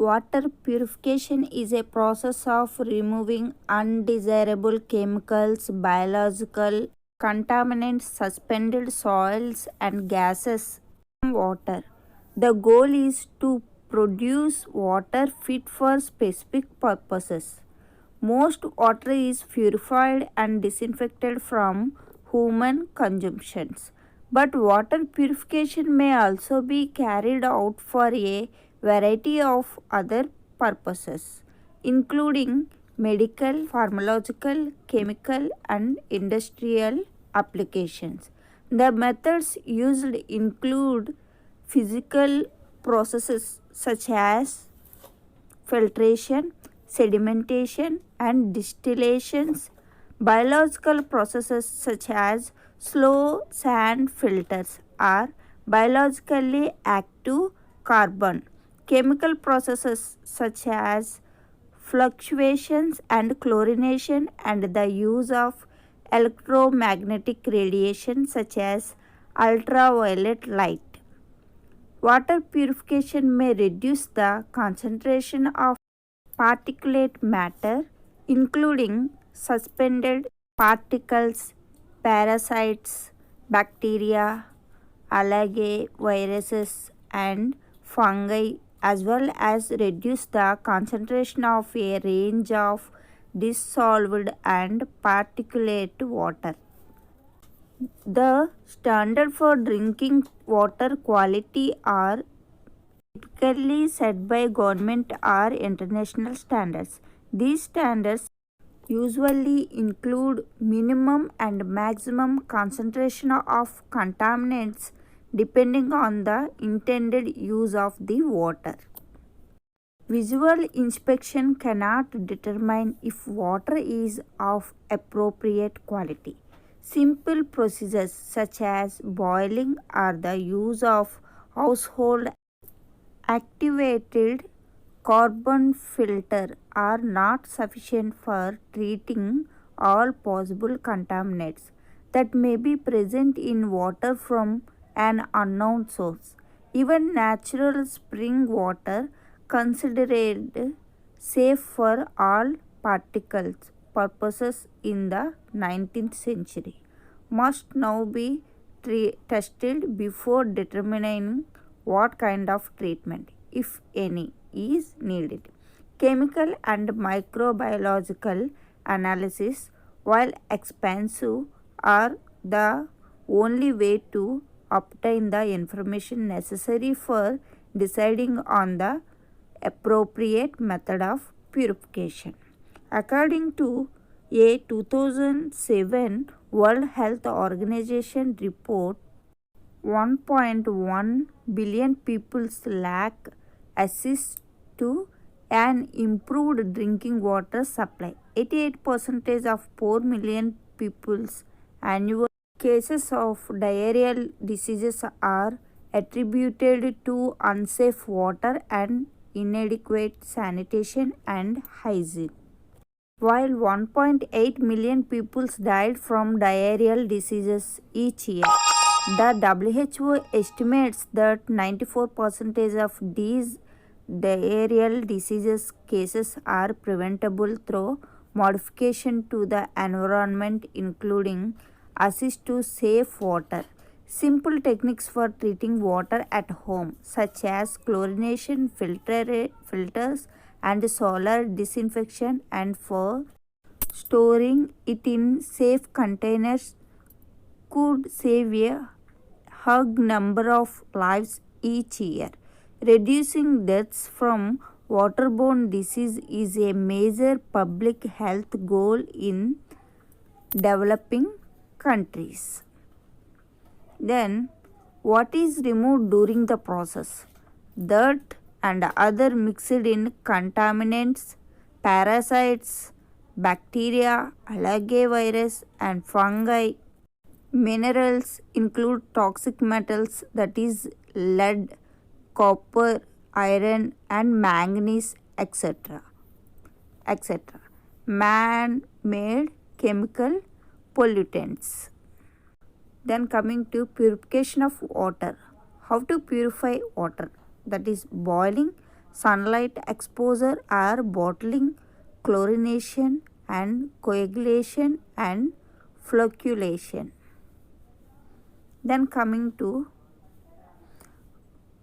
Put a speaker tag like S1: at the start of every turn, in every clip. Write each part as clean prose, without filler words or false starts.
S1: Water purification is a process of removing undesirable chemicals, biological contaminants, suspended soils, and gases from water. The goal is to produce water fit for specific purposes. Most water is purified and disinfected from human consumptions, but water purification may also be carried out for a variety of other purposes, including medical, pharmacological, chemical, and industrial applications. The methods used include physical processes such as filtration, sedimentation, and distillations, biological processes such as slow sand filters are biologically active carbon, chemical processes such as fluctuations and chlorination, and the use of electromagnetic radiation such as ultraviolet light. Water purification may reduce the concentration of particulate matter, including suspended particles, parasites, bacteria, algae, viruses, and fungi, as well as reduce the concentration of a range of dissolved and particulate water. The standard for drinking water quality are typically set by government or international standards. These standards usually include minimum and maximum concentration of contaminants depending on the intended use of the water. Visual inspection cannot determine if water is of appropriate quality. Simple procedures such as boiling or the use of household activated carbon filter are not sufficient for treating all possible contaminants that may be present in water from an unknown source. Even natural spring water, considered safe for all particles purposes in the 19th century, must now be tested before determining what kind of treatment, if any, is needed. Chemical and microbiological analysis, while expensive, are the only way to obtain the information necessary for deciding on the appropriate method of purification. According to a 2007 World Health Organization report, 1.1 billion people lack access to an improved drinking water supply. 88% of 4 million people's annual cases of diarrheal diseases are attributed to unsafe water and inadequate sanitation and hygiene. While 1.8 million people died from diarrheal diseases each year, the WHO estimates that 94% of these diarrheal diseases cases are preventable through modification to the environment, including access to safe water. Simple techniques for treating water at home, such as chlorination, filters, and solar disinfection, and for storing it in safe containers, could save a hug number of lives each year. Reducing deaths from waterborne disease is a major public health goal in developing countries. Then, what is removed during the process? Dirt and other mixed in contaminants, parasites, bacteria, algae virus, and fungi. Minerals include toxic metals, that is lead, copper, iron, and manganese, etc. Man-made chemical pollutants. Then coming to purification of water. How to purify water? That is boiling. sunlight exposure or bottling, chlorination and coagulation and flocculation. Then coming to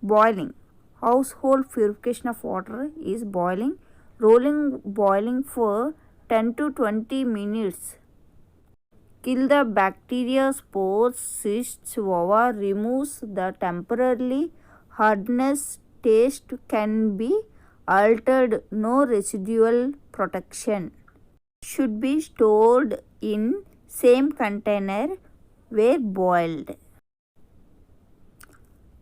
S1: boiling. Household purification of water is boiling. Rolling boiling for 10 to 20 minutes. Kill the bacteria, spores, cysts, ova, removes the temporarily hardness, taste can be altered, no residual protection. Should be stored in same container where boiled.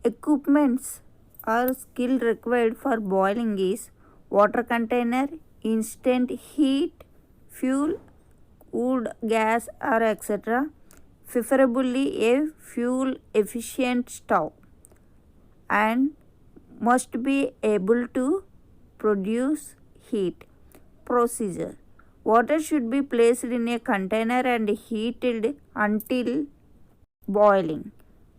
S1: Equipments or skill required for boiling is water container, instant heat, fuel, wood, gas or etc. Preferably a fuel efficient stove and must be able to produce heat. Procedure. Water should be placed in a container and heated until boiling.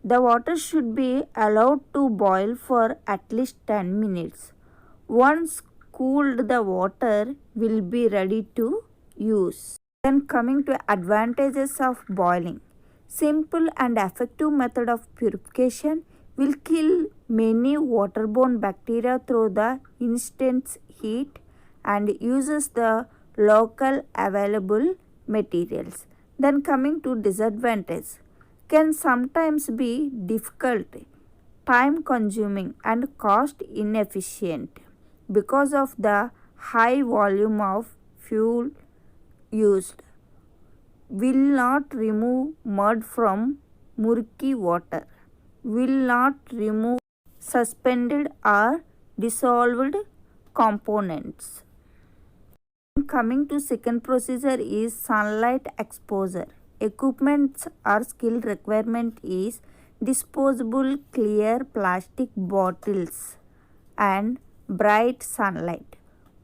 S1: The water should be allowed to boil for at least 10 minutes. Once cooled, the water will be ready to use. Then coming to advantages of boiling. Simple and effective method of purification will kill many waterborne bacteria through the instant heat and uses the local available materials. Then coming to disadvantage. Can sometimes be difficult, time consuming and cost inefficient because of the high volume of fuel used. Will not remove mud from murky water. Will not remove suspended or dissolved components. Coming to second procedure is sunlight exposure. Equipment or skill requirement is disposable clear plastic bottles and bright sunlight.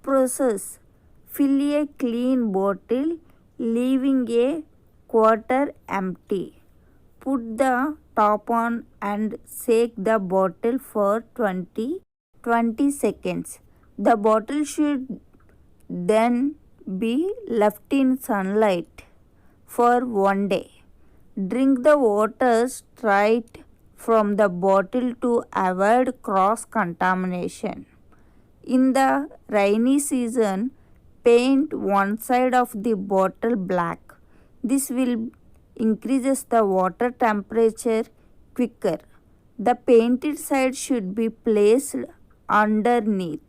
S1: Process. Fill a clean bottle leaving a quarter empty. Put the top on and shake the bottle for 20 seconds. The bottle should then be left in sunlight for 1 day. Drink the water straight from the bottle to avoid cross contamination. In the rainy season, paint one side of the bottle black. This will increases the water temperature quicker. The painted side should be placed underneath.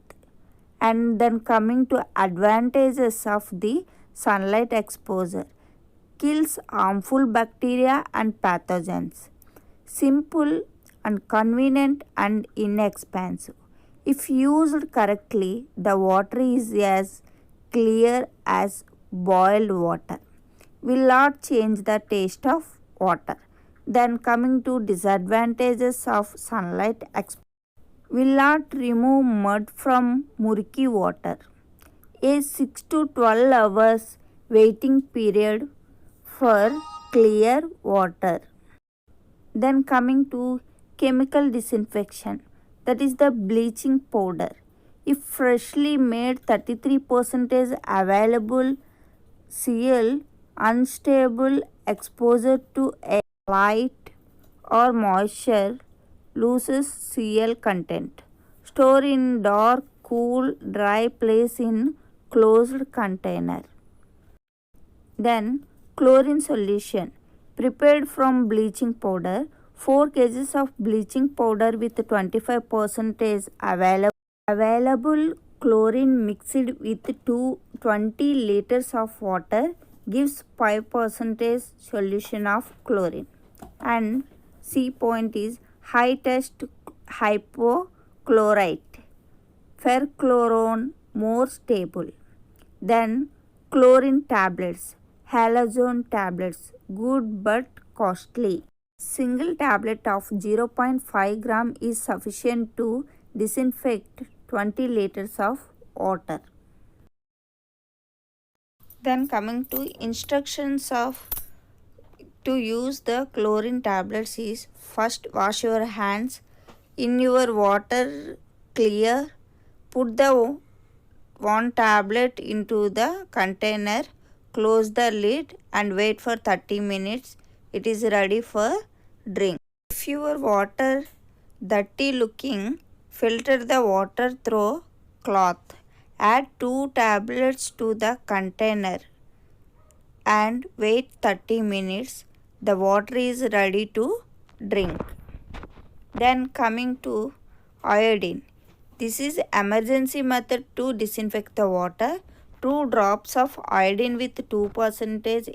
S1: And then coming to advantages of the sunlight exposure. Kills harmful bacteria and pathogens. Simple and convenient and inexpensive. If used correctly, the water is as clear as boiled water. Will not change the taste of water. Then coming to disadvantages of sunlight exposure. Will not remove mud from murky water. A 6 to 12 hours waiting period for clear water. Then coming to chemical disinfection, that is the bleaching powder. If freshly made 33% available, Cl unstable exposure to air, light or moisture loses Cl content. Store in dark, cool, dry place in closed container. Then chlorine solution prepared from bleaching powder. 4 kg of bleaching powder with 25% available chlorine mixed with 20 liters of water gives 5% solution of chlorine. And C point is high test hypochlorite. Perchlorone more stable. Then chlorine tablets. Halogen tablets, good but costly. Single tablet of 0.5 gram is sufficient to disinfect 20 liters of water. Then coming to instructions of to use the chlorine tablets is first wash your hands in your water clear. Put the one tablet into the container, close the lid and wait for 30 minutes. It is ready for drink. If your water dirty looking, filter the water through cloth. Add 2 tablets to the container and wait 30 minutes. The water is ready to drink. Then coming to iodine. This is emergency method to disinfect the water. 2 drops of iodine with 2%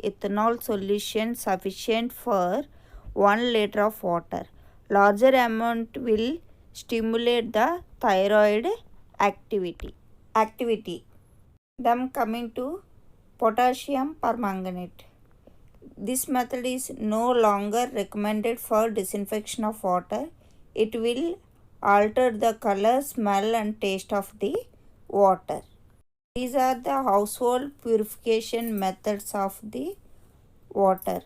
S1: ethanol solution sufficient for 1 liter of water. Larger amount will stimulate the thyroid activity. Then coming to potassium permanganate. This method is no longer recommended for disinfection of water. It will alter the color, smell and taste of the water. These are the household purification methods of the water.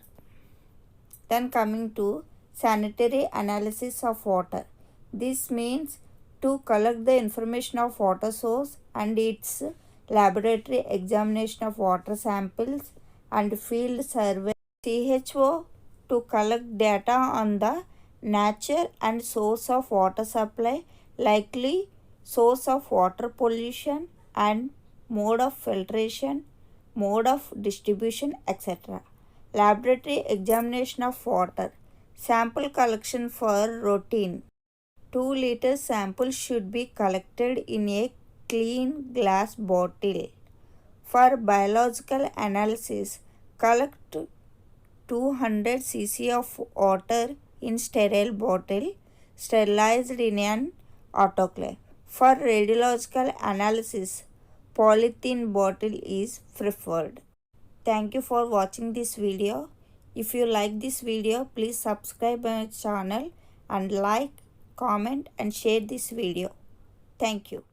S1: Then coming to sanitary analysis of water. This means to collect the information of water source and its laboratory examination of water samples and field survey. CHO to collect data on the nature and source of water supply, likely source of water pollution and mode of filtration, mode of distribution, etc. Laboratory examination of water. Sample collection for routine. 2-liter sample should be collected in a clean glass bottle. For biological analysis, collect 200 cc of water in sterile bottle, sterilized in an autoclave. For radiological analysis, polythene bottle is preferred. Thank you for watching this video. If you like this video, please subscribe my channel and like, comment and share this video. Thank you.